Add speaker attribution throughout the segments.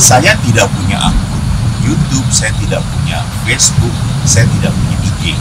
Speaker 1: Saya tidak punya akun YouTube, saya tidak punya Facebook, saya tidak punya IG.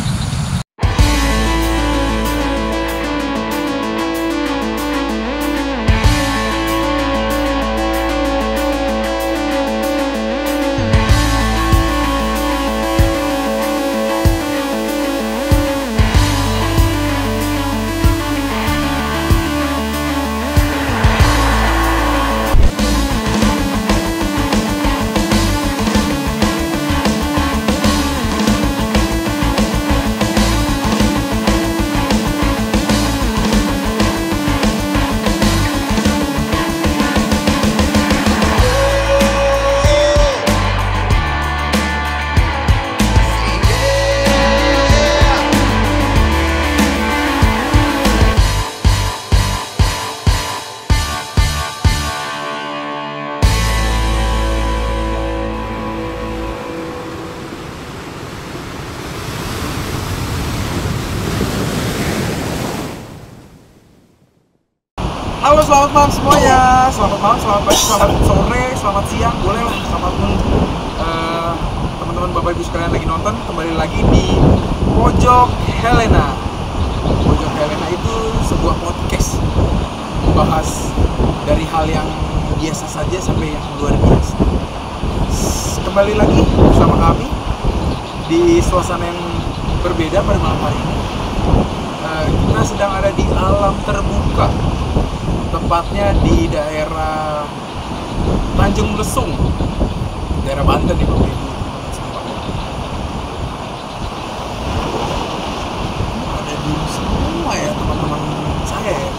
Speaker 2: Halo, selamat malam semuanya. Selamat malam, selamat pagi, selamat sore, selamat siang, boleh lah. Selamat teman-teman Bapak Ibu sekalian lagi nonton. Kembali lagi di Pojok Helena. Pojok Helena itu sebuah podcast membahas dari hal yang biasa saja sampai yang luar biasa. Kembali lagi bersama kami di suasana yang berbeda pada malam hari ini. Kita sedang ada di alam terbuka, tepatnya di daerah Tanjung Lesung, daerah Banten nih Bapak Ibu. Ada dulu semua ya teman-teman saya ya.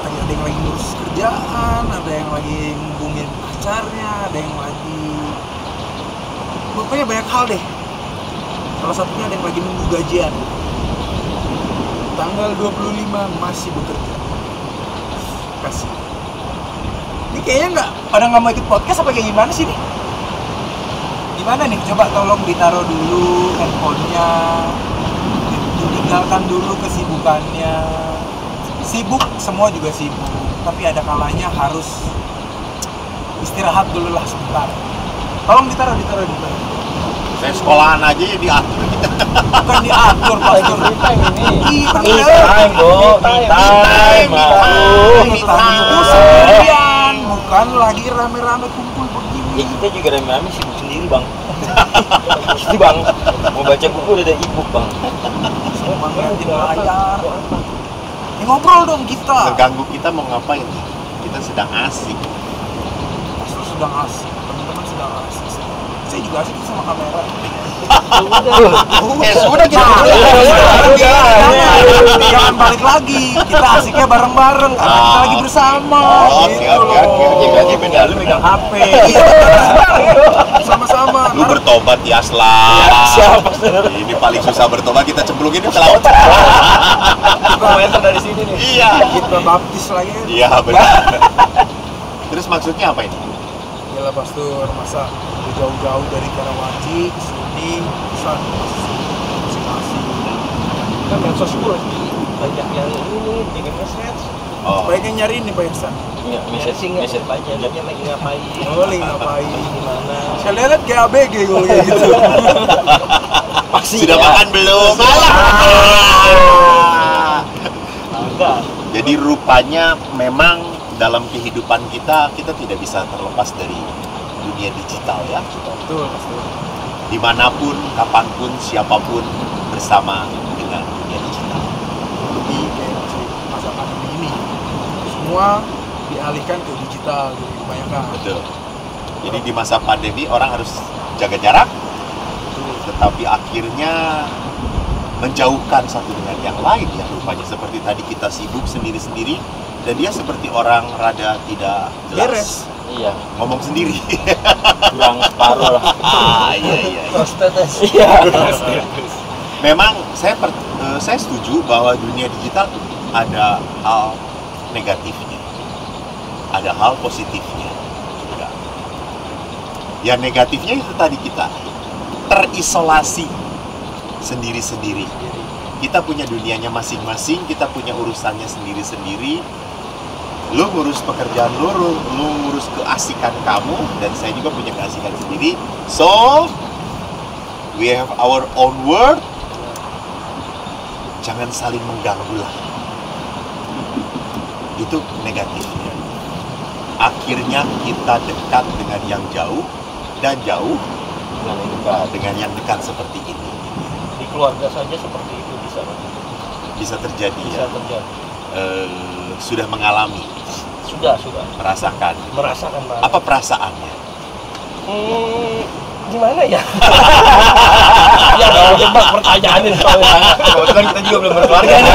Speaker 2: Ada yang lagi ngurus kerjaan, ada yang lagi ngubungin pacarnya, ada yang lagi pokoknya banyak hal deh. Salah satunya ada yang lagi nunggu gajian. Tanggal 25 masih bekerja. Kasih. Ini kayaknya nggak mau ikut podcast apa kayak gimana sih nih? Gimana nih? Coba tolong ditaruh dulu handphonenya, ditinggalkan dulu kesibukannya. Sibuk, semua juga sibuk. Tapi ada kalanya harus istirahat dulu lah sebentar. Tolong ditaruh.
Speaker 1: Saya sekolahan aja ya diatur kita.
Speaker 2: Bukan diatur, pastor.
Speaker 3: Me time, Bo. Me time.
Speaker 2: Itu sendirian, bukan lagi rame-rame kumpul begini.
Speaker 3: Ya kita juga rame-rame sibuk sendiri, Bang. Itu, Bang. Mau baca buku udah ada e-book, Bang.
Speaker 2: Semua ngeliatin layar. Ya, ngobrol dong kita.
Speaker 1: Ngeganggu kita mau ngapain? Kita sedang asik.
Speaker 2: Pastor sedang asik, teman-teman sedang asik. Saya juga asik sama kamera.
Speaker 1: Sudah kita
Speaker 2: Jangan balik lagi. Kita asiknya bareng-bareng karena kita lagi bersama.
Speaker 1: Oke.
Speaker 3: Berarti beda lu megang HP.
Speaker 2: Sama-sama.
Speaker 1: Lu bertobat ya, Sla.
Speaker 3: Siapa?
Speaker 1: Ini paling susah bertobat, kita cemplungin ke laut.
Speaker 3: Komentar dari sini nih.
Speaker 1: Iya.
Speaker 2: Kita baptis lagi.
Speaker 1: Iya, benar. Terus maksudnya apa ini?
Speaker 2: Yalah pastor, masa jauh-jauh dari Karawaci ke sini bisa masing-masing. Kan medsos gue
Speaker 3: Banyak yang ini bikin message.
Speaker 1: Oh.
Speaker 2: banyak yang nyari nih Pak Irsan.
Speaker 3: Iya, message aja. Dia lagi ngapain?
Speaker 2: Oh, lagi ngapain?
Speaker 3: Gimana?
Speaker 2: Saya lihat kayak ABG kalau kayak gitu.
Speaker 1: Sudah makan belum?
Speaker 3: Enggak.
Speaker 1: Jadi rupanya memang dalam kehidupan kita tidak bisa terlepas dari dunia digital ya.
Speaker 2: Betul, pastor.
Speaker 1: Dimanapun, kapanpun, siapapun bersama dengan dunia digital.
Speaker 2: Jadi kayak masa pandemi ini semua dialihkan ke digital gitu kebanyakan.
Speaker 1: Betul. Jadi di masa pandemi orang harus jaga jarak, tetapi akhirnya menjauhkan satu dengan yang lain ya, rupanya seperti tadi kita sibuk sendiri-sendiri dan dia seperti orang rada tidak jelas.
Speaker 2: Beres.
Speaker 3: Iya.
Speaker 1: Ngomong sendiri.
Speaker 3: Kurang separuh lah.
Speaker 1: Iya.
Speaker 3: Iya.
Speaker 1: Memang saya setuju bahwa dunia digital ada hal negatifnya, ada hal positifnya juga. Yang negatifnya itu tadi kita terisolasi sendiri-sendiri. Kita punya dunianya masing-masing, kita punya urusannya sendiri-sendiri. Lu ngurus pekerjaan lu ngurus keasikan kamu, dan saya juga punya keasikan sendiri. So, we have our own world. Jangan saling mengganggu lah. Itu negatifnya. Akhirnya kita dekat dengan yang jauh, dan jauh dengan yang dekat seperti ini.
Speaker 4: Di keluarga saja seperti itu bisa
Speaker 1: Terjadi
Speaker 4: bisa
Speaker 1: ya.
Speaker 4: terjadi.
Speaker 1: Sudah mengalami,
Speaker 4: Sudah
Speaker 1: merasakan.
Speaker 4: Pak.
Speaker 1: Apa perasaannya?
Speaker 4: Gimana ya? Ya kalau jebak pertanyaan soalnya.
Speaker 3: Kebetulan kita juga belum berkeluarga nih.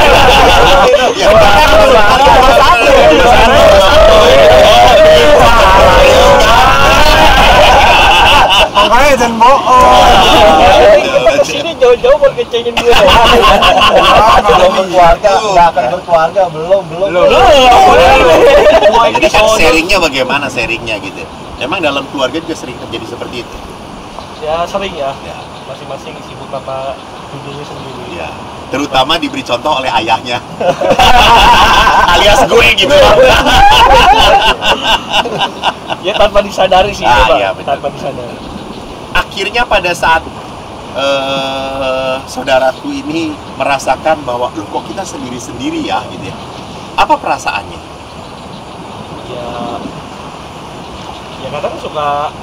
Speaker 1: Ya,
Speaker 2: Makanya jangan bohong.
Speaker 4: Sini jauh-jauh buat ngecengin gue.
Speaker 3: Belum berkeluarga, nggak akan berkeluarga, belum.
Speaker 1: Jadi kan sharingnya bagaimana sharingnya gitu. Emang dalam keluarga juga sering terjadi seperti itu.
Speaker 4: Ya sering ya.
Speaker 1: Ya,
Speaker 4: Masing-masing sibuk apa dudunya sendiri.
Speaker 1: ya. Terutama diberi contoh oleh ayahnya. Alias gue gitu.
Speaker 4: Ya tanpa disadari sih,
Speaker 1: Ah,
Speaker 4: Pak.
Speaker 1: iya, betul.
Speaker 4: Tanpa disadari.
Speaker 1: Akhirnya pada saat saudaraku ini merasakan bahwa loh kok kita sendiri-sendiri ya gitu ya. Apa perasaannya?
Speaker 4: Ya kadang suka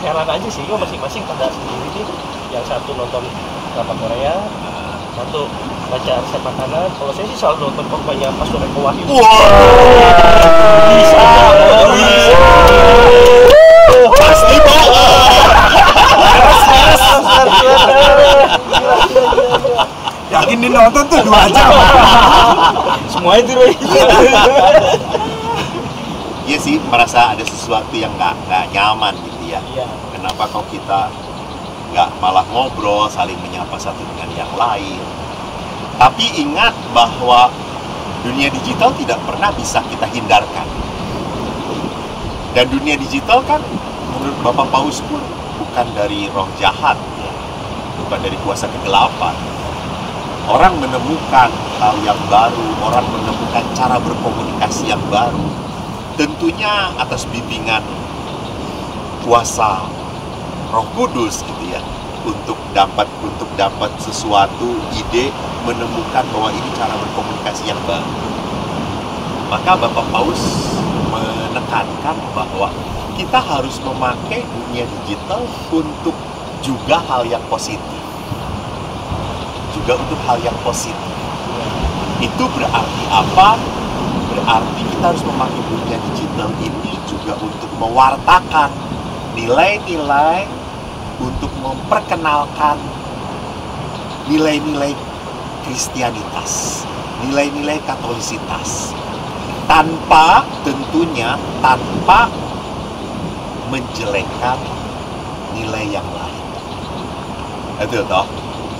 Speaker 4: heran aja sih, gue masing-masing pada sendiri nih. Yang satu nonton drama Korea, satu baca resep makanan. Kalau saya sih selalu nonton korbannya Pastor Eko Wahyu. Bisa.
Speaker 1: Pasti bohong.
Speaker 2: Yakin dia nonton tuh 2 jam.
Speaker 4: Semua itu Roy.
Speaker 1: Iya sih, merasa ada sesuatu yang nggak nyaman gitu ya.
Speaker 4: Iya.
Speaker 1: Kenapa kok kita nggak malah ngobrol, saling menyapa satu dengan yang lain. Tapi ingat bahwa dunia digital tidak pernah bisa kita hindarkan. Dan dunia digital kan menurut Bapak Paus pun bukan dari roh jahat, ya. Bukan dari kuasa kegelapan. Orang menemukan hal yang baru, orang menemukan cara berkomunikasi yang baru. Tentunya atas bimbingan kuasa Roh Kudus gitu ya, untuk dapat sesuatu ide, menemukan bahwa ini cara berkomunikasi yang baru. Maka Bapak Paus menekankan bahwa kita harus memakai dunia digital untuk juga hal yang positif. Juga untuk hal yang positif. Itu berarti apa? Berarti kita harus memakai dunia digital ini juga untuk mewartakan nilai-nilai, untuk memperkenalkan nilai-nilai Kristianitas, nilai-nilai Katolisitas, tentunya tanpa menjelekkan nilai yang lain. Itu toh.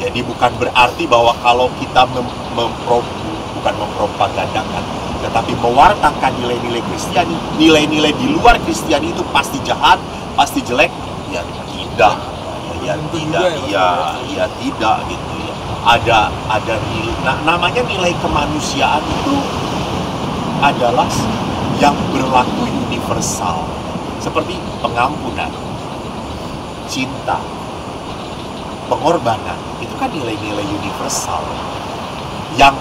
Speaker 1: Jadi bukan berarti bahwa kalau kita bukan mempropagandakan, tetapi mewartakan nilai-nilai Kristiani, nilai-nilai di luar Kristiani itu pasti jahat, pasti jelek. Ya tidak, ya tidak gitu ya. Ada nilai, namanya nilai kemanusiaan itu adalah yang berlaku universal, seperti pengampunan, cinta, pengorbanan. Itu kan nilai-nilai universal yang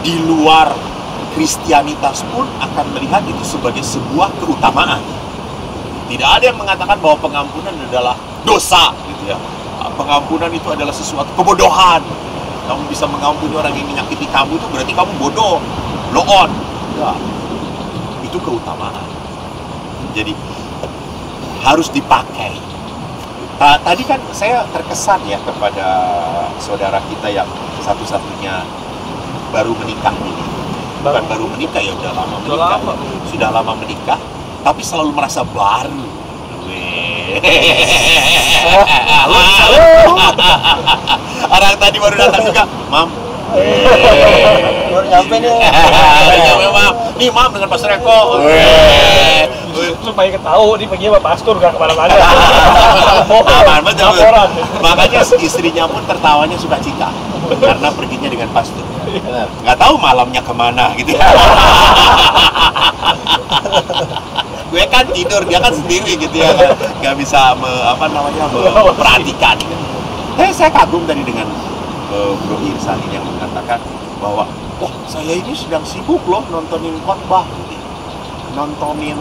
Speaker 1: di luar Kristianitas pun akan melihat itu sebagai sebuah keutamaan. Tidak ada yang mengatakan bahwa pengampunan adalah dosa gitu ya. Pengampunan itu adalah sesuatu kebodohan. Kamu bisa mengampuni orang yang menyakiti kamu, itu berarti kamu bodoh, blow on. Ya. Itu keutamaan. Jadi harus dipakai. Tadi kan saya terkesan ya kepada saudara kita yang satu-satunya baru menikah ini. Bukan baru menikah ya, udah lama menikah. Sudah lama menikah, tapi selalu merasa baru. Orang tadi baru datang juga, Mam.
Speaker 3: Baru nyampe nih.
Speaker 1: Mam. Nih Mam dengan Pastor Eko.
Speaker 4: Supaya ketahui nih pergi sama pastor gak kemana-mana.
Speaker 1: Betul. Makanya istrinya pun tertawanya suka cita karena perginya dengan pastor.
Speaker 3: Benar.
Speaker 1: Nggak tahu malamnya kemana gitu ya. Gue kan tidur, dia kan sendiri gitu ya, nggak bisa memperhatikan. Saya kagum tadi dengan Bro Irsan yang mengatakan bahwa wah, saya ini sedang sibuk loh nontonin khotbah, nontonin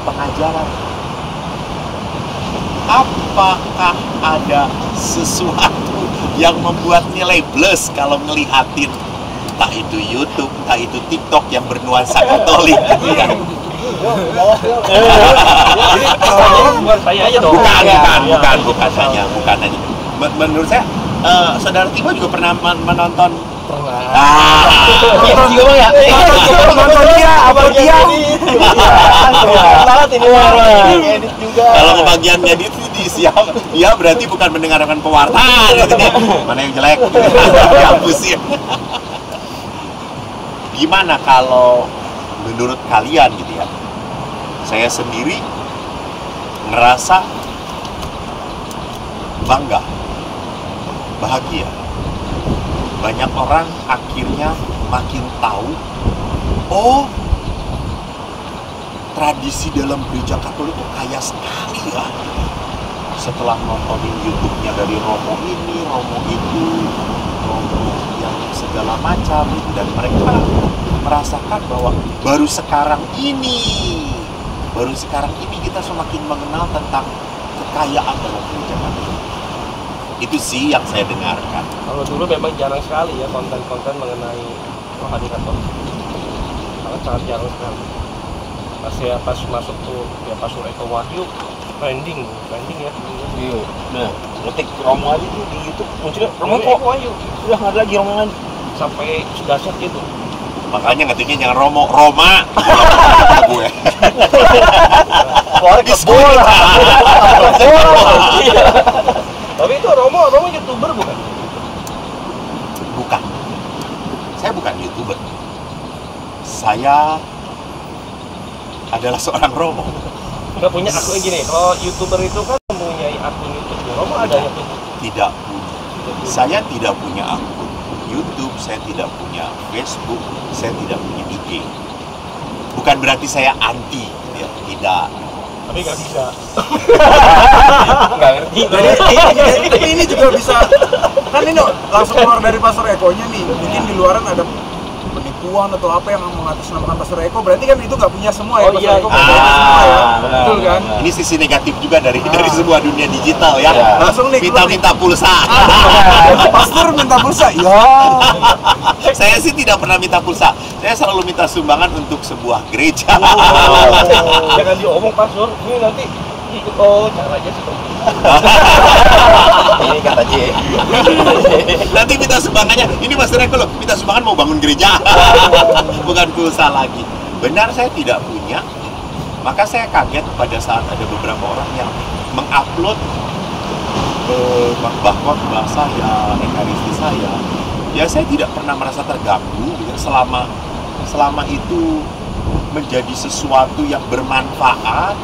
Speaker 1: pengajaran. Apakah ada sesuatu yang membuat nilai plus kalau ngelihatin entah itu YouTube, entah itu TikTok yang bernuansa Katolik gitu ya?
Speaker 4: Bukan saya aja dong.
Speaker 1: Bukan hanya. Menurut saya, Saudara Timo juga pernah menonton.
Speaker 3: Iya juga Bang ya.
Speaker 2: Nonton dia, apa dia?
Speaker 3: Banget ini Bang. Edit juga.
Speaker 1: Kalau kebagian edit di siap, ya berarti bukan mendengarkan pewartaan gitu ya. Mana yang jelek? Dihapusin. Gimana kalau menurut kalian gitu ya? Saya sendiri ngerasa bangga, bahagia. Banyak orang akhirnya makin tahu, oh, tradisi dalam gereja Katolik itu kaya sekali ya. Setelah nontonin YouTube-nya dari Romo ini, Romo itu, Romo yang segala macam, dan mereka merasakan bahwa baru sekarang ini kita semakin mengenal tentang kekayaan dalam gereja Katolik. Itu sih yang saya dengarkan.
Speaker 4: Kalau dulu memang jarang sekali ya konten-konten mengenai rohani Katolik. Sangat jarang sekali. Pas masuk tuh ya Pastor Eko Wahyu trending ya.
Speaker 3: Iya. Nah, ngetik Romo aja tuh di YouTube munculnya Romo
Speaker 4: Eko Wahyu.
Speaker 3: Udah nggak ada lagi Romo lagi.
Speaker 4: Sampai sudah set gitu.
Speaker 1: Makanya ngetiknya jangan Roma. Gue.
Speaker 3: Keluar ke bola.
Speaker 4: Tapi itu Romo YouTuber bukan?
Speaker 1: Bukan. Saya bukan YouTuber. Saya adalah seorang Romo.
Speaker 4: Nggak punya akun gini. Kalau YouTuber itu kan mempunyai akun YouTube. Romo ada ya?
Speaker 1: Tidak punya. Saya tidak punya akun YouTube, saya tidak punya Facebook, saya tidak punya IG. Bukan berarti saya anti, ya, tidak.
Speaker 4: Tapi nggak bisa.
Speaker 3: Nggak ngerti.
Speaker 2: Jadi ini juga bisa, kan ini langsung keluar dari Pastor Eko-nya nih. Mungkin di luaran ada penipuan atau apa yang mengatasnamakan Pastor Eko, berarti kan itu nggak punya semua ya.
Speaker 4: Oh,
Speaker 2: Pastor
Speaker 4: iya.
Speaker 2: Eko nggak punya semua ya.
Speaker 3: Benar,
Speaker 2: Betul kan?
Speaker 3: benar.
Speaker 1: Ini sisi negatif juga dari sebuah dunia digital ya.
Speaker 3: Ya.
Speaker 2: Langsung nih keluar
Speaker 1: Minta pulsa.
Speaker 2: Pastor minta pulsa, ya.
Speaker 1: Saya sih tidak pernah minta pulsa. Saya selalu minta sumbangan untuk sebuah gereja.
Speaker 4: Jangan diomong Pastor. Ini nanti caranya seperti ini.
Speaker 3: Ini kata J.
Speaker 1: Nanti minta sumbangannya. Ini Mas Reko loh, minta sumbangan mau bangun gereja. Bukan pulsa lagi. Benar saya tidak punya. Maka saya kaget pada saat ada beberapa orang yang mengupload khotbah saya, ekaristi saya. Ya saya tidak pernah merasa terganggu ya, selama itu menjadi sesuatu yang bermanfaat,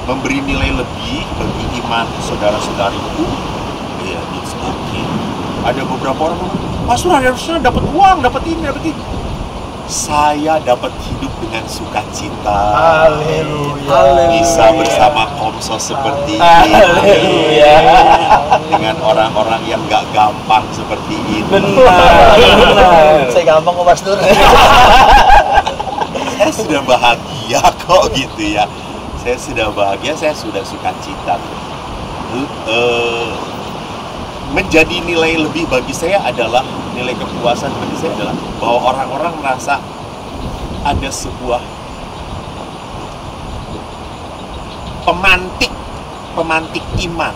Speaker 1: memberi nilai lebih bagi iman saudara-saudariku, ya it's okay. Ada beberapa orang yang Pastor harusnya dapat uang, dapat ini. Saya dapat hidup dengan sukacita.
Speaker 3: Haleluya.
Speaker 1: Bisa bersama Komsos seperti ini.
Speaker 3: Haleluya.
Speaker 1: Dengan orang-orang yang gak gampang seperti ini.
Speaker 3: Benar. Saya gampang kok Pastor.
Speaker 1: Saya sudah bahagia kok gitu ya. Saya sudah bahagia, saya sudah sukacita. Menjadi nilai lebih bagi saya adalah, nilai kepuasan bagi saya adalah bahwa orang-orang merasa ada sebuah pemantik iman,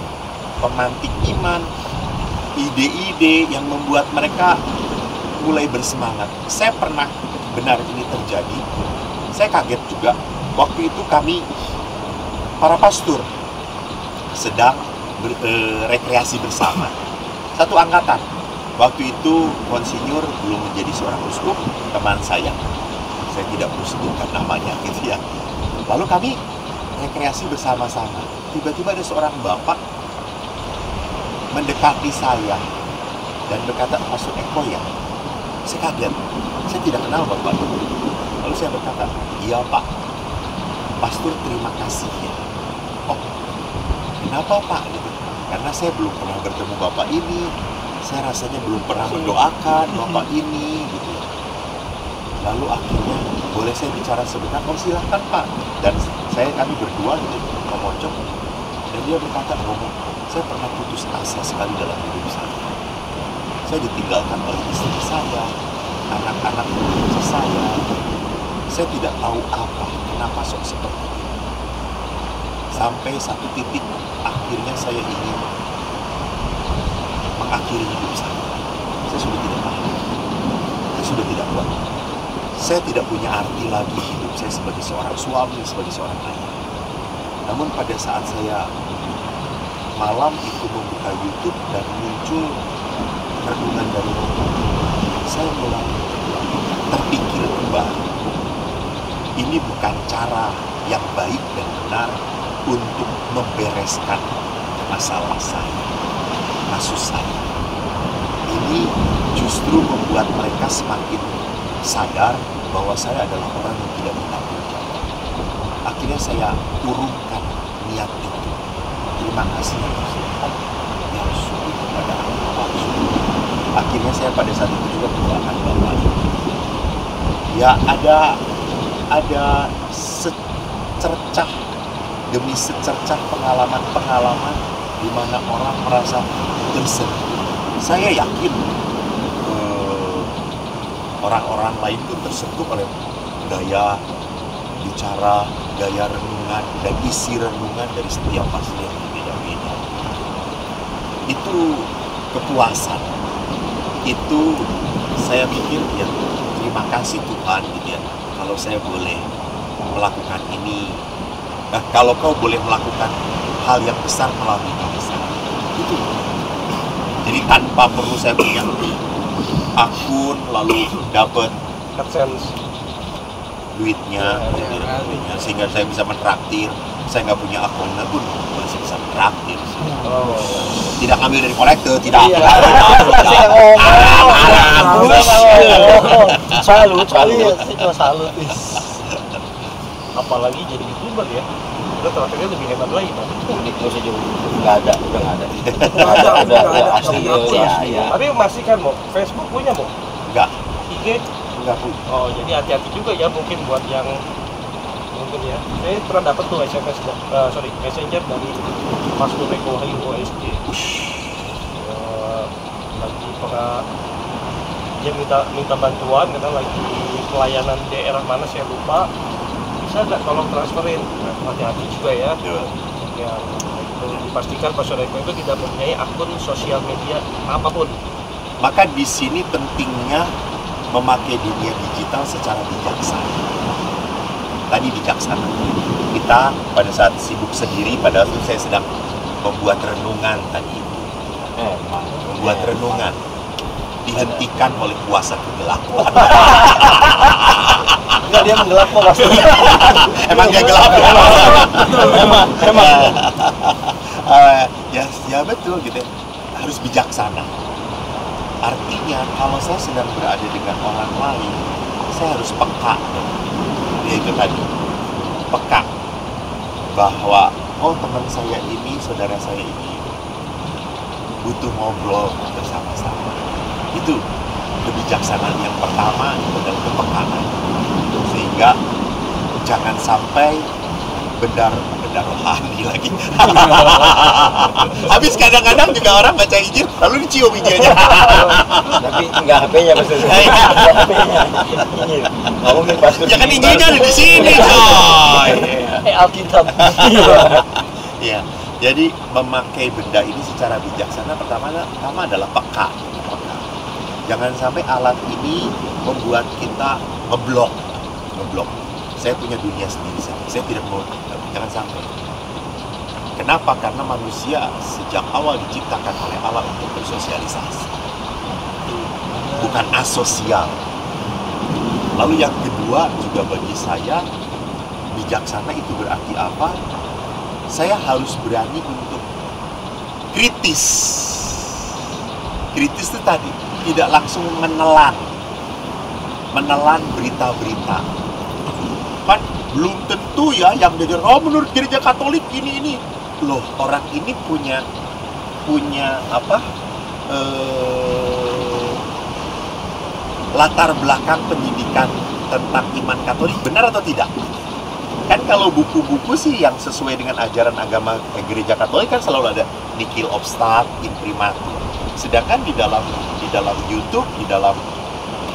Speaker 1: ide-ide yang membuat mereka mulai bersemangat. Saya pernah, benar ini terjadi, saya kaget juga. Waktu itu kami, para pastor, sedang rekreasi bersama. Satu angkatan. Waktu itu Monsinyur belum menjadi seorang uskup, teman saya tidak perlu sebutkan namanya gitu ya. Lalu kami rekreasi bersama-sama. Tiba-tiba ada seorang bapak mendekati saya. dan berkata, Pastor Eko ya. Saya kaget, saya tidak kenal Bapak itu. Lalu saya berkata, iya Pak, Pastor terima kasih ya. Oh, kenapa Pak? Gitu. Karena saya belum pernah bertemu Bapak ini, saya rasanya belum pernah mendoakan Bapak ini, gitu. Lalu akhirnya, boleh saya bicara sebentar? Oh silahkan Pak. Dan kami berdua gitu, memojok. Dan dia berkata, Romo, saya pernah putus asa sekali dalam hidup saya. Saya ditinggalkan oleh istri saya, anak-anak kunci saya. Saya tidak tahu apa, kenapa sok seperti ini. Sampai satu titik, akhirnya saya ingin mengakhiri hidup saya. Saya sudah tidak tahu. Saya sudah tidak kuat. Saya tidak punya arti lagi hidup saya sebagai seorang suami, sebagai seorang ayah. Namun pada saat saya malam itu membuka YouTube dan muncul renungan dari Romo, saya mulai terpikir kembali. Ini bukan cara yang baik dan benar untuk membereskan masalah saya, kasus saya. Ini justru membuat mereka semakin sadar bahwa saya adalah orang yang tidak bertanggung jawab. Akhirnya saya urungkan niat itu. Terima kasih ya syukur kepada Allah. Akhirnya saya pada saat itu juga mendoakan Bapak. Ya ada secercah demi secercah pengalaman-pengalaman di mana orang merasa tersentuh. Saya yakin orang-orang lain pun tersentuh oleh gaya bicara, gaya renungan, dan isi renungan dari setiap pasien yang berbeda-beda. Itu kepuasan. Itu saya pikir ya terima kasih Tuhan gitu ya. Kalau saya boleh melakukan ini, kalau kau boleh melakukan hal yang besar melalui kami saya. Itu. Jadi tanpa perlu saya punya akun lalu dapat
Speaker 4: AdSense
Speaker 1: duitnya, sehingga saya bisa mentraktir. Saya nggak punya akunnya pun masih bisa mentraktir. Tidak ambil dari kolektor, tidak.
Speaker 3: Salut.
Speaker 4: apalagi jadi YouTuber ya, udah terakhirnya lebih hebat lagi kan.
Speaker 3: Ini masih jauh nggak ada.
Speaker 2: Nggak ada.
Speaker 3: Asli ya.
Speaker 4: Tapi masih kan mau Facebook punya mau
Speaker 1: Enggak,
Speaker 4: IG.
Speaker 1: enggak punya.
Speaker 4: Oh jadi hati-hati juga ya mungkin buat yang mungkin ya. Saya pernah dapat tuh SMS messenger dari Pastor Eko Wahyu OSG. Lagi dia minta bantuan, kita lagi pelayanan daerah mana saya lupa. Bisa nggak tolong transferin? Hati-hati juga ya. Yang dipastikan Pastor Eko itu tidak mempunyai akun sosial media apapun.
Speaker 1: Maka di sini pentingnya memakai dunia digital secara bijaksana. Tadi bijaksana. Kita pada saat sibuk sendiri, pada waktu saya sedang membuat renungan tadi itu. Membuat renungan dihentikan oleh kuasa kegelapan.
Speaker 3: Enggak, dia menggelap kok pasti.
Speaker 1: Emang dia gelap ya?
Speaker 3: Emang.
Speaker 1: Ya betul gitu. Harus bijaksana. Artinya kalau saya sedang berada dengan orang lain, saya harus peka. Ya itu tadi, peka bahwa teman saya ini, saudara saya ini butuh ngobrol bersama-sama. Itu kebijaksanaan yang pertama, itu adalah kepekaan. Sehingga jangan sampai benda rohani lagi. Habis kadang-kadang juga orang baca Injil lalu dicium Injilnya.
Speaker 3: Tapi enggak HP-nya maksudnya. HP-nya. Ngomongin Pastor.
Speaker 1: Ya kan Injilnya ada di sini, coy.
Speaker 3: Alkitab.
Speaker 1: Ya, jadi memakai benda ini secara bijaksana pertama adalah peka. Jangan sampai alat ini membuat kita ngeblok. Saya punya dunia sendiri, saya tidak mau, jangan sampai. Kenapa? Karena manusia sejak awal diciptakan oleh Allah untuk bersosialisasi, bukan asosial. Lalu yang kedua juga bagi saya, bijaksana itu berarti apa? Saya harus berani untuk kritis kritis itu tadi tidak langsung menelan berita-berita. Kan belum tentu ya yang dia menurut gereja Katolik ini loh, orang ini punya apa latar belakang pendidikan tentang iman Katolik, benar atau tidak? Kan kalau buku-buku sih yang sesuai dengan ajaran agama gereja Katolik kan selalu ada Nihil Obstat, Imprimatur. Sedangkan di dalam YouTube, di dalam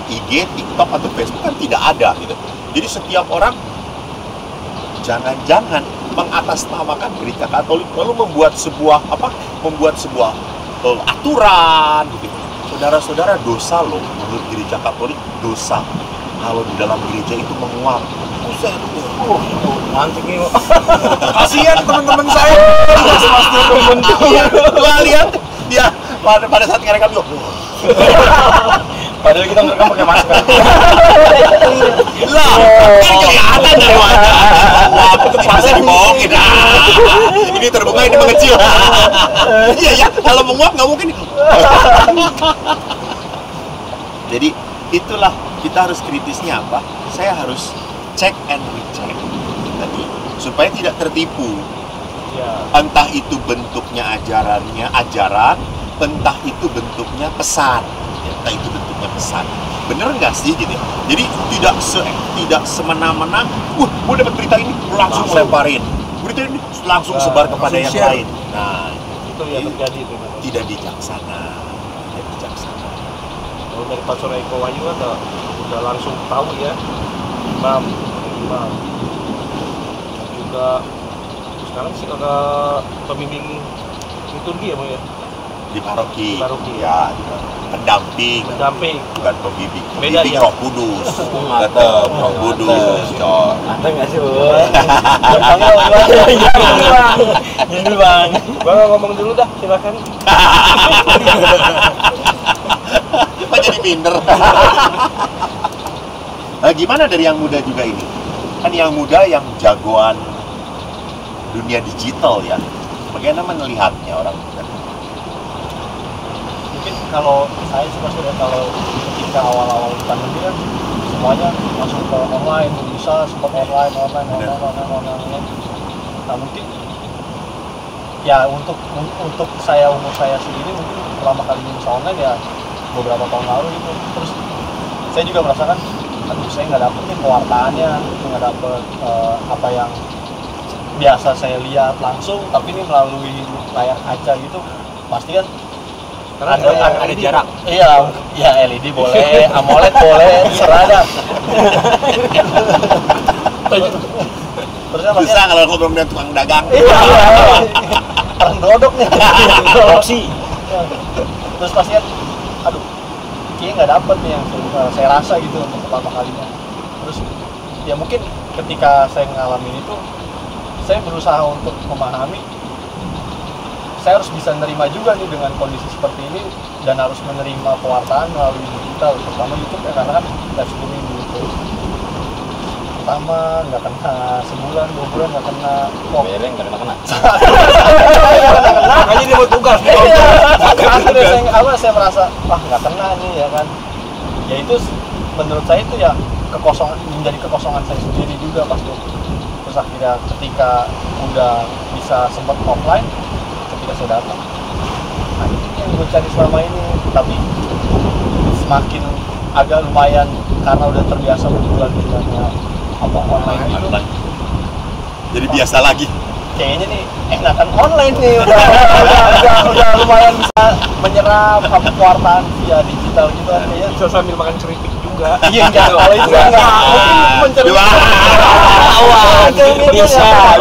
Speaker 1: IG, TikTok atau Facebook kan tidak ada gitu. Jadi setiap orang jangan-jangan mengatasnamakan gereja Katolik lalu membuat sebuah aturan gitu. Saudara-saudara, dosa loh menurut gereja Katolik, dosa kalau di dalam gereja itu menguap.
Speaker 3: Mantap nih.
Speaker 2: Kasihan teman-teman saya.
Speaker 1: Gua lihat dia pada saat ngerekam juga.
Speaker 3: Padahal kita merekam pakai masker.
Speaker 1: Lah, kan kelihatan dari wajah. Wah, bisa dibohongin. Ini terbuka, ini mengecil. Iya ya, kalau menguap nggak mungkin. Jadi itulah kita harus kritisnya apa? Saya harus check and recheck tadi supaya tidak tertipu.
Speaker 4: Ya.
Speaker 1: Entah itu bentuknya ajaran, entah itu bentuknya pesan. Entah itu bentuknya pesan. Bener nggak sih gitu? Jadi tidak semena-mena. Gue dapat berita ini langsung sebarin. Berita ini langsung sebar kepada yang
Speaker 2: share.
Speaker 1: lain. Nah,
Speaker 4: Itu yang terjadi itu.
Speaker 1: tidak bijaksana.
Speaker 4: Kalau dari Pak Surya Eko Wahyu kan udah langsung tahu ya, imam juga sekarang sih kakak pembimbing liturgi ya Bang ya,
Speaker 1: Di paroki.
Speaker 4: Di paroki.
Speaker 1: Ya, pendamping. Bukan pembimbing.
Speaker 4: Beda
Speaker 1: Pembimbing
Speaker 4: ya.
Speaker 1: Roh Kudus. Tetap Roh Kudus, coy.
Speaker 3: Ada nggak sih, Bang? Ini Bang.
Speaker 4: Bang ngomong dulu dah, silakan.
Speaker 1: Apa jadi minder? Gimana dari yang muda juga ini? Kan yang muda yang jagoan dunia digital ya. Bagaimana melihatnya orang muda?
Speaker 5: Mungkin kalau saya sih Mas ya, kalau ketika awal-awal pandemi kan semuanya langsung ke online, bisa sempat online. Nah mungkin ya untuk saya, umur saya sendiri mungkin pertama kali bisa online ya beberapa tahun lalu itu. Terus saya juga merasakan aduh saya nggak dapet nih pewartaannya, nggak dapet apa yang biasa saya lihat langsung, tapi ini melalui layar kaca gitu pasti kan ada
Speaker 3: jarak.
Speaker 5: Iya, ya LED boleh, AMOLED boleh, terserah dah. Terus kan
Speaker 1: Bisa kalau ngobrol dengan tukang dagang.
Speaker 5: iya, orang dodok nih.
Speaker 3: Proksi.
Speaker 5: Terus pasti kan, aduh, kayaknya nggak dapet nih yang saya rasa gitu untuk pertama kalinya. Terus ya mungkin ketika saya ngalamin itu, saya berusaha untuk memahami. Saya harus bisa menerima juga nih dengan kondisi seperti ini dan harus menerima pewartaan melalui digital, terutama YouTube ya, karena kan live streaming di YouTube. Pertama nggak kena sebulan, 2 bulan nggak kena.
Speaker 3: Bayarnya nggak kena.
Speaker 4: Makanya dia mau tugas.
Speaker 5: Akhirnya saya merasa nggak kena nih ya kan. Ya itu menurut saya itu ya menjadi kekosongan saya sendiri juga pas itu. Terus akhirnya ketika udah bisa sempat offline, ketika saya datang, nah ini yang gue cari selama ini. Tapi semakin agak lumayan karena udah terbiasa berbulan-bulannya apa online itu,
Speaker 1: Jadi biasa lagi.
Speaker 5: kayaknya nih enakan online nih, udah lumayan bisa menyerap pewartaan via digital gitu kayaknya.
Speaker 4: Bisa sambil makan keripik juga.
Speaker 5: Iya enggak, kalau itu enggak mungkin mencerminkan.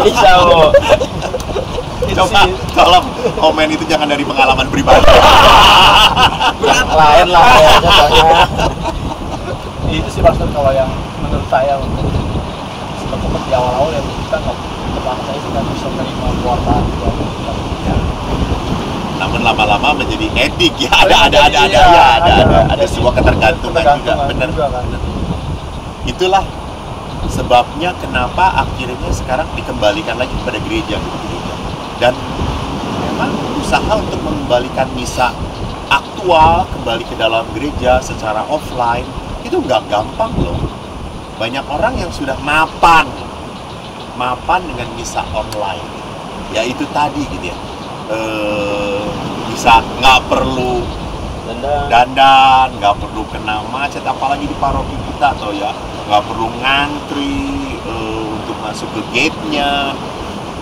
Speaker 3: Bisa, Bu.
Speaker 1: Coba tolong komen itu jangan dari pengalaman pribadi.
Speaker 5: Lain lah ya contohnya. Itu sih maksud kalau yang menurut saya untuk seperti di awal-awal yang kita pertama saya sih nggak bisa menerima pewartaan gitu.
Speaker 1: Namun lama-lama menjadi edik ya.
Speaker 5: Iya,
Speaker 1: Ada sebuah ketergantungan juga, benar.
Speaker 5: Kan.
Speaker 1: Itulah sebabnya kenapa akhirnya sekarang dikembalikan lagi kepada gereja. Dan memang usaha untuk mengembalikan misa aktual kembali ke dalam gereja secara offline itu nggak gampang loh. Banyak orang yang sudah mapan dengan misa online, ya itu tadi gitu ya, bisa nggak perlu dandan, nggak perlu kena macet, apalagi di paroki kita atau ya nggak perlu ngantri untuk masuk ke gate-nya,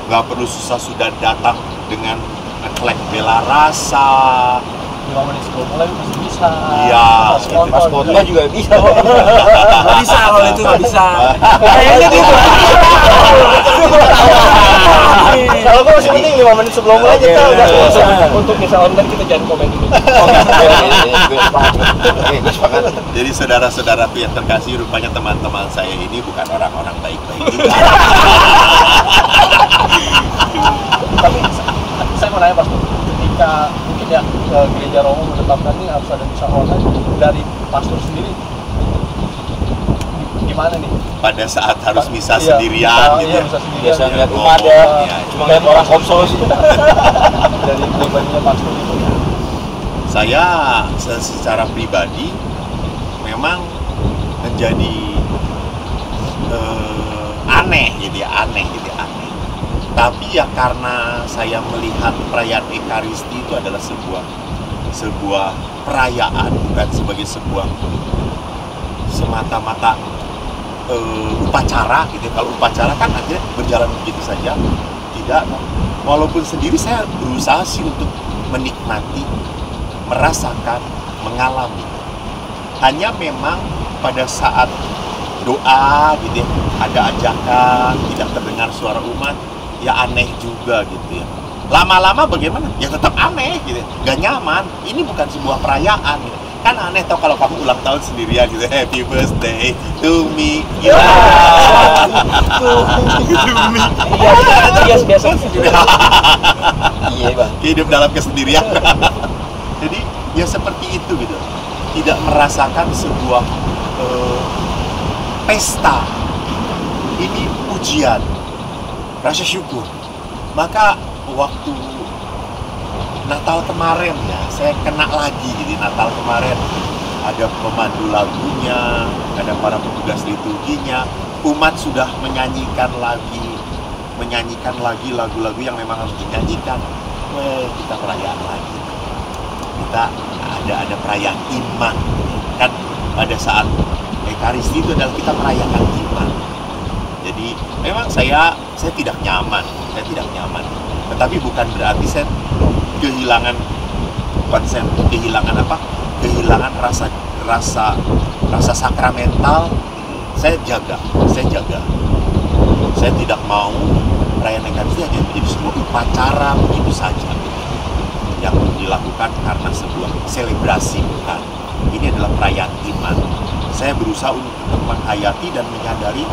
Speaker 1: nggak perlu susah sudah datang dengan ngeklek bela rasa.
Speaker 5: 5 menit sebelum mulai masih bisa.
Speaker 1: Iya,
Speaker 3: Pas khotbah juga bisa.
Speaker 2: Nggak bisa kalau itu nggak bisa.
Speaker 3: Kayaknya gitu. Kalau gue masih penting 5 menit sebelum mulai kita udah selesai.
Speaker 4: Untuk misa online kita jangan komen dulu.
Speaker 1: Jadi saudara-saudaraku yang terkasih, rupanya teman-teman saya ini bukan orang-orang baik-baik juga.
Speaker 5: Tapi saya mau nanya Pastor, ketika mungkin ya gereja Romo menetapkan ini harus ada misa online, dari pastor sendiri gimana nih?
Speaker 1: Pada saat harus misa
Speaker 5: Iya,
Speaker 1: sendirian gitu
Speaker 5: iya,
Speaker 1: ya.
Speaker 5: misa sendirian.
Speaker 3: Biasa
Speaker 1: Ya,
Speaker 3: ngeliat
Speaker 1: ngomong,
Speaker 3: umat ya,
Speaker 1: ya.
Speaker 3: cuma ngeliat orang konsol gitu.
Speaker 5: Dari pribadinya pastor itu.
Speaker 1: Saya secara pribadi memang menjadi aneh gitu ya, aneh. Tapi ya karena saya melihat perayaan Ekaristi itu adalah sebuah perayaan, bukan sebagai sebuah semata-mata upacara gitu. Kalau upacara kan akhirnya berjalan begitu saja. Tidak, walaupun sendiri saya berusaha sih untuk menikmati, merasakan, mengalami. Hanya memang pada saat doa gitu ya, ada ajakan, tidak terdengar suara umat, ya aneh juga gitu ya. Lama-lama bagaimana? Ya tetap aneh gitu ya. Gak nyaman. Ini bukan sebuah perayaan gitu. Kan aneh tau kalau kamu ulang tahun sendirian gitu, happy birthday to me gitu.
Speaker 4: Iya, biasa.
Speaker 3: Iya bang.
Speaker 1: Hidup dalam kesendirian. Jadi ya seperti itu gitu. Tidak merasakan sebuah pesta. Ini pujian, rasa syukur. Maka waktu Natal kemarin ya, saya kena lagi gitu. Natal kemarin ada pemandu lagunya, ada para petugas liturginya, umat sudah menyanyikan lagi lagu-lagu yang memang harus dinyanyikan. Kita perayaan lagi. Kita ada perayaan iman. Kan pada saat Ekaristi itu adalah kita merayakan iman. Jadi memang saya tidak nyaman. Tetapi bukan berarti saya kehilangan rasa sakramental. Saya jaga. Saya tidak mau perayaan Ekaristi hanya menjadi sebuah upacara begitu saja yang dilakukan karena sebuah selebrasi, bukan. Ini adalah perayaan iman. Saya berusaha untuk menghayati dan menyadari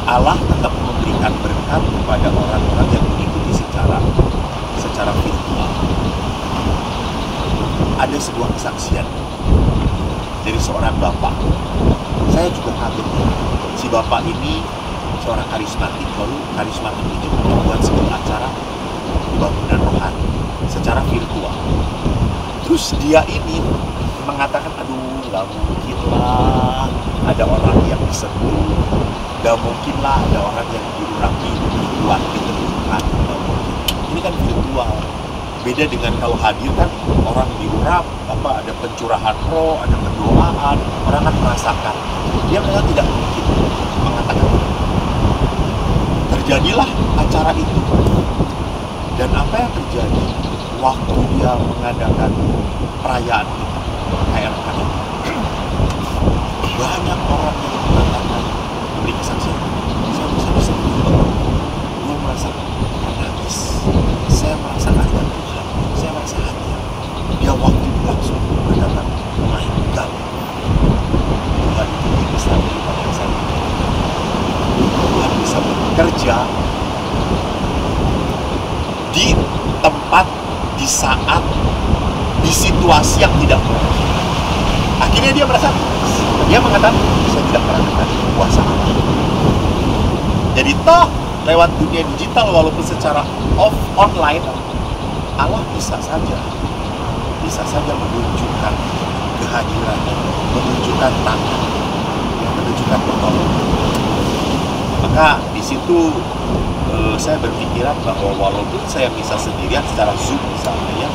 Speaker 1: Allah tetap memberikan berkat kepada orang-orang yang mengikuti secara virtual. Ada sebuah kesaksian dari seorang bapak. Saya juga kaget. Si bapak ini seorang karismatik, lalu karismatik itu membuat sebuah acara bangunan rohani secara virtual. Terus dia ini mengatakan, aduh nggak mungkin lah ada orang yang disentuh, nggak mungkin lah ada orang yang diurapi, dibuat, ditemukan, nggak mungkin. Ini kan virtual. Beda dengan kalau hadir kan orang diurap, ada pencurahan roh, ada pendoaan, orang kan merasakan. Dia memang tidak mungkin mengatakan. Terjadilah acara itu. Dan apa yang terjadi waktu dia mengadakan perayaan itu, KRK, banyak orang yang mengatakan, memberi kesaksian, saya bisa gue merasa menangis, saya merasa ada Tuhan, saya merasa hati. Dia waktu itu langsung mengatakan, my God, Tuhan itu bisa melakukan yang saya inginkan. Tuhan bisa bekerja di tempat, di saat, di situasi yang tidak mungkin. Akhirnya dia merasa, dia mengatakan, saya tidak pernah dengar kuasa Allah. Jadi toh lewat dunia digital walaupun secara online, Allah bisa saja bisa saja menunjukkan kehadirannya, menunjukkan tangan, menunjukkan pertolongan. Maka di situ saya berpikiran bahwa walaupun saya bisa sendirian secara Zoom misalnya ya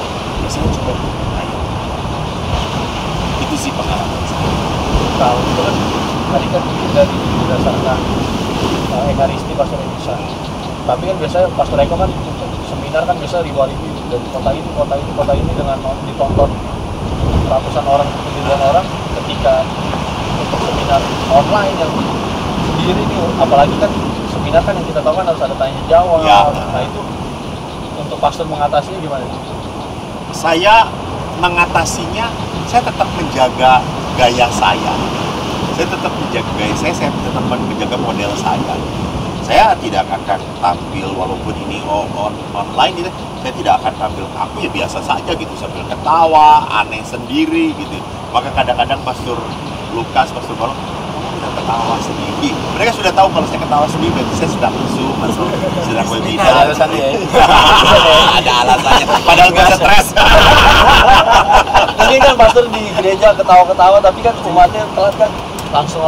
Speaker 1: saya coba bermain. Itu sih pengalaman saya.
Speaker 5: Tahu itu kan tadi kan dari berdasarkan Ekaristi Pastor Indonesia. Tapi kan biasanya Pastor Eko kan untuk seminar kan biasa ribuan-ribu dari kota ini dengan ditonton ratusan orang, ribuan orang. Ketika untuk seminar online yang sendiri nih, apalagi kan seminar kan yang kita tahu kan harus ada tanya jawab.
Speaker 1: Ya.
Speaker 5: Nah itu untuk pastor mengatasinya gimana?
Speaker 1: Saya mengatasinya, saya tetap menjaga gaya saya. Saya tetap menjaga gaya saya tetap menjaga model saya. Saya tidak akan tampil walaupun ini online gitu. Saya tidak akan tampil kaku, ya biasa saja gitu sambil ketawa, aneh sendiri gitu. Maka kadang-kadang Pastor Lukas, Pastor Balong kita ketawa sendiri. Mereka sudah tahu kalau saya ketawa sendiri, berarti saya sedang Zoom atau sedang webinar.
Speaker 3: Ada alasannya ya.
Speaker 1: Ada alasannya. Padahal nggak stres.
Speaker 5: Mungkin kan pastor di gereja ketawa-ketawa, tapi kan umatnya telat kan langsung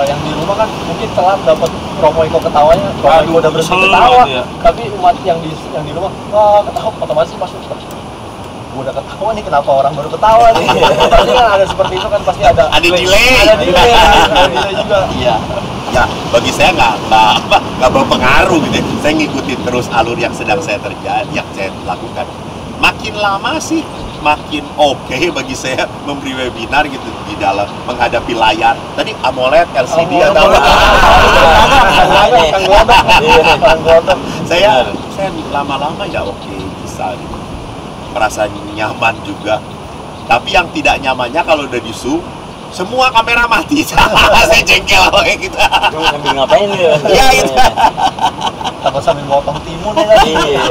Speaker 5: yang di rumah kan mungkin telat dapat promo Iko ketawanya, promo Iko udah berhenti
Speaker 3: kesel
Speaker 5: ketawa,
Speaker 3: banget ya.
Speaker 5: tapi umat yang di rumah wah ketawa otomatis pastor gue udah ketawa nih, kenapa orang baru ketawa nih? Pasti kan ada seperti itu kan, pasti ada
Speaker 1: delay.
Speaker 5: Ada delay juga.
Speaker 1: Iya. Ya, bagi saya nggak berpengaruh gitu. Saya ngikutin terus alur yang sedang saya lakukan. Makin lama sih makin oke bagi saya memberi webinar gitu di dalam menghadapi layar. Tadi AMOLED, LCD atau saya lama-lama ya oke bisa gitu. Merasa nyaman juga. Tapi yang tidak nyamannya kalau udah di Zoom semua kamera mati. Saya jengkel kayak gitu.
Speaker 3: Ngambil ngapain ya?
Speaker 1: Iya gitu.
Speaker 5: Takut sambil motong timun ya.
Speaker 3: Iya.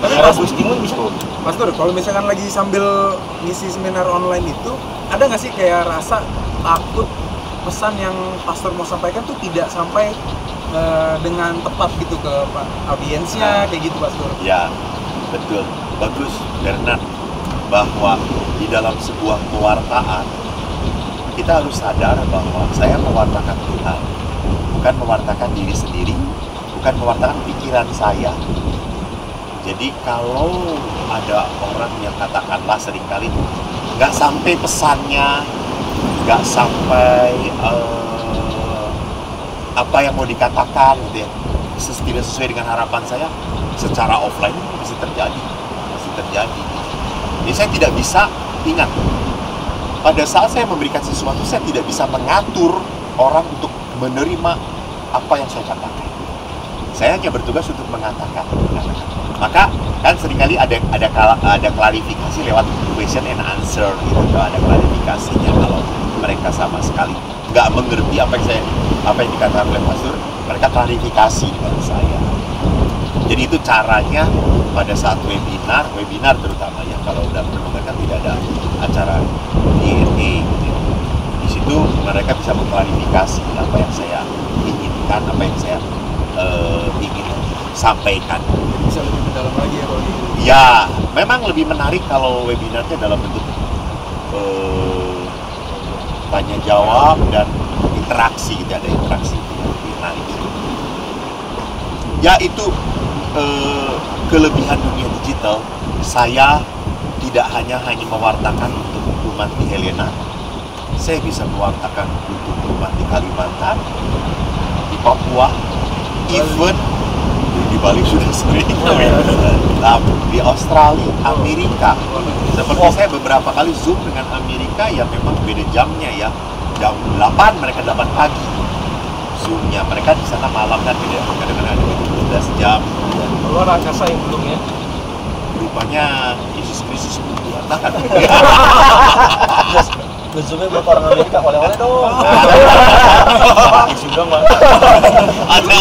Speaker 3: Rebus timun bisa.
Speaker 2: Pastor, kalau misalkan lagi sambil ngisi seminar online itu, ada nggak sih kayak rasa takut pesan yang pastor mau sampaikan tuh tidak sampai dengan tepat gitu ke audiensnya, kayak gitu pastor?
Speaker 1: Ya, betul. Bagus, Bernard, bahwa di dalam sebuah pewartaan kita harus sadar bahwa saya mewartakan Tuhan, bukan mewartakan diri sendiri, bukan mewartakan pikiran saya. Jadi kalau ada orang yang katakanlah seringkali nggak sampai pesannya, nggak sampai apa yang mau dikatakan gitu ya, tidak sesuai dengan harapan saya, secara offline itu masih terjadi. Jadi saya tidak bisa, ingat, pada saat saya memberikan sesuatu, saya tidak bisa mengatur orang untuk menerima apa yang saya katakan. Saya hanya bertugas untuk mengatakan. Maka kan seringkali ada klarifikasi lewat question and answer gitu. Ada klarifikasinya kalau mereka sama sekali nggak mengerti apa yang dikatakan oleh pastor, mereka klarifikasi kepada saya. Jadi itu caranya pada saat webinar terutama ya, kalau udah benar kan tidak ada acara Q&A gitu ya. Di situ mereka bisa mengklarifikasi apa yang saya inginkan, apa yang saya ingin sampaikan.
Speaker 2: Bisa lebih mendalam lagi ya kalau gitu?
Speaker 1: Ya, memang lebih menarik kalau webinarnya dalam bentuk tanya jawab dan interaksi gitu, ada interaksi lebih menarik. Ya itu kelebihan dunia digital. Saya tidak hanya mewartakan untuk umat di Helena, saya bisa mewartakan untuk umat di Kalimantan, di Papua, even di Bali sudah sering, di Australia, Amerika. Seperti saya beberapa kali Zoom dengan Amerika ya, memang beda jamnya ya, jam 8 mereka 8 pagi Zoom-nya, mereka di sana malam kan beda, kadang-kadang ada 12 jam.
Speaker 4: Luar angkasa yang belum ya?
Speaker 1: Rupanya Yesus Kristus belum diwartakan.
Speaker 5: Zoom-nya buat orang Amerika, oleh-oleh dong.
Speaker 3: Sudah Bang.
Speaker 1: Ada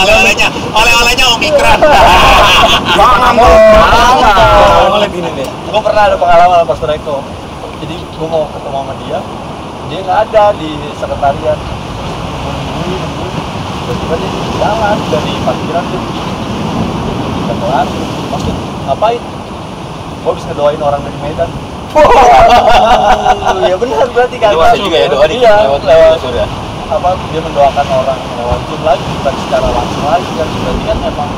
Speaker 1: oleh-olehnya Omikron.
Speaker 2: Jangan dong!
Speaker 3: Oleh gini nih.
Speaker 5: Gue pernah ada pengalaman sama Pastor Eko. Jadi gue mau ketemu sama dia nggak ada di sekretariat. Tiba-tiba dia jalan dari parkiran tuh. Udah kelar, maksud ngapain? Gue bisa ngedoain orang dari Medan. Ya benar berarti kan.
Speaker 3: Lewat juga ya doa dikit,
Speaker 5: Iya,
Speaker 3: lewat sudah.
Speaker 5: apa dia mendoakan orang lewat Zoom lagi, bukan secara langsung lagi kan. Berarti kan emang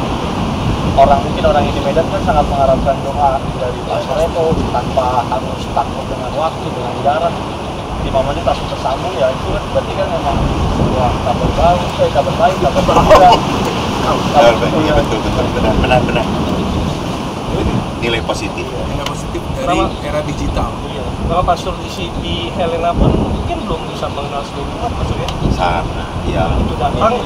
Speaker 5: mungkin orang yang di Medan kan sangat mengharapkan doa dari Mas Repo tanpa harus takut dengan waktu, dengan jarak. 5 menit langsung tersambung, ya itu kan berarti kan memang sebuah kabar baik, kabar gembira.
Speaker 1: Iya betul benar. Nilai positif.
Speaker 2: Nilai positif dari era digital.
Speaker 4: Iya. Kalau pastor di Helena pun mungkin belum bisa mengenal seluruh umat maksudnya.
Speaker 1: Sana, ya.
Speaker 4: Itu datang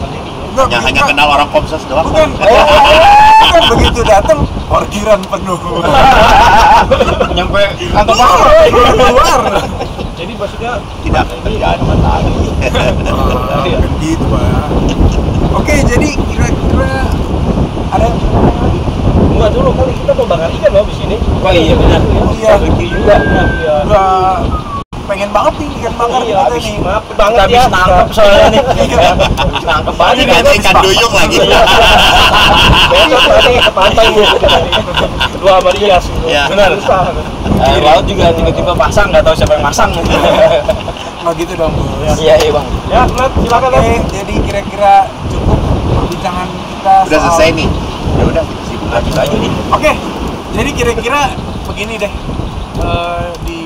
Speaker 4: sendiri ya.
Speaker 1: Hanya kenal orang Komsas doang.
Speaker 2: Bukan begitu datang parkiran penuh.
Speaker 3: Nyampe kantor
Speaker 2: Keluar.
Speaker 4: Jadi maksudnya
Speaker 1: Tidak akan terjadi lagi.
Speaker 2: Kan gitu Pak. Oke, jadi kira-kira ada
Speaker 4: enggak dulu kali kita mau bakar ikan loh di sini.
Speaker 3: Oh iya benar.
Speaker 2: Iya.
Speaker 4: Barbecue juga. Iya.
Speaker 2: udah pengen banget nih ikan bakar
Speaker 4: Iya,
Speaker 2: kita
Speaker 4: habis
Speaker 2: nih.
Speaker 4: maaf banget
Speaker 3: Habis
Speaker 4: ya.
Speaker 3: nangkep soalnya nih. Habis nangkep aja
Speaker 1: Ini ada ikan duyung lagi.
Speaker 4: Besok nanti ke pantai Bu. Kedua sama Rias.
Speaker 1: Iya.
Speaker 3: Benar.
Speaker 4: Susah.
Speaker 3: Air laut juga tiba-tiba pasang, nggak tahu siapa yang masang.
Speaker 2: Nggak gitu dong Bos.
Speaker 3: Iya bang.
Speaker 4: Ya, Nat, silakan Nat.
Speaker 2: Oke, jadi kira-kira cukup perbincangan kita
Speaker 1: Udah
Speaker 2: soal-
Speaker 1: selesai nih. Ya udah kita sibuk
Speaker 3: Lanjut aja nih.
Speaker 2: Oke, jadi kira-kira begini deh. Di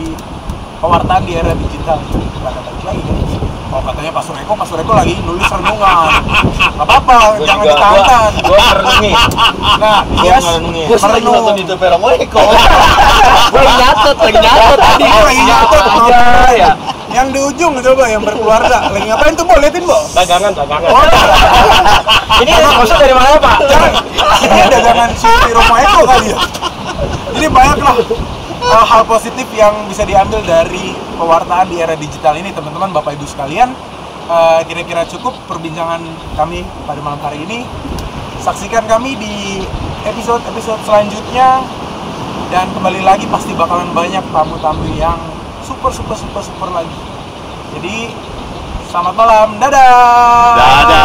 Speaker 2: pewartaan di era digital bukan balik lagi deh. Kalau katanya Pak Sureko lagi nulis renungan. Gak apa-apa,
Speaker 3: Gua
Speaker 2: jangan
Speaker 3: juga,
Speaker 2: ditahan.
Speaker 3: Gua merenungi.
Speaker 2: Nah,
Speaker 3: Gua
Speaker 2: Dias
Speaker 3: merenungi.
Speaker 5: Gue lagi
Speaker 2: merenung.
Speaker 5: nonton di Tupero Moeko.
Speaker 3: Gua lagi nyatet
Speaker 2: Tadi gua lagi nyatet
Speaker 3: aja ya.
Speaker 2: yang di ujung coba yang berkeluarga. Lagi ngapain tuh, Bo? Liatin, Bo.
Speaker 4: Dagangan.
Speaker 2: Oh,
Speaker 3: Ini maksud dari mana Pak?
Speaker 2: jangan. Ini dagangan si Romo Eko kali ya. Jadi banyaklah hal positif yang bisa diambil dari pewartaan di era digital ini, teman-teman, Bapak Ibu sekalian. Kira-kira cukup perbincangan kami pada malam hari ini. Saksikan kami di episode-episode selanjutnya, dan kembali lagi pasti bakalan banyak tamu-tamu yang super lagi. Jadi selamat malam, dadah.
Speaker 1: Dadah.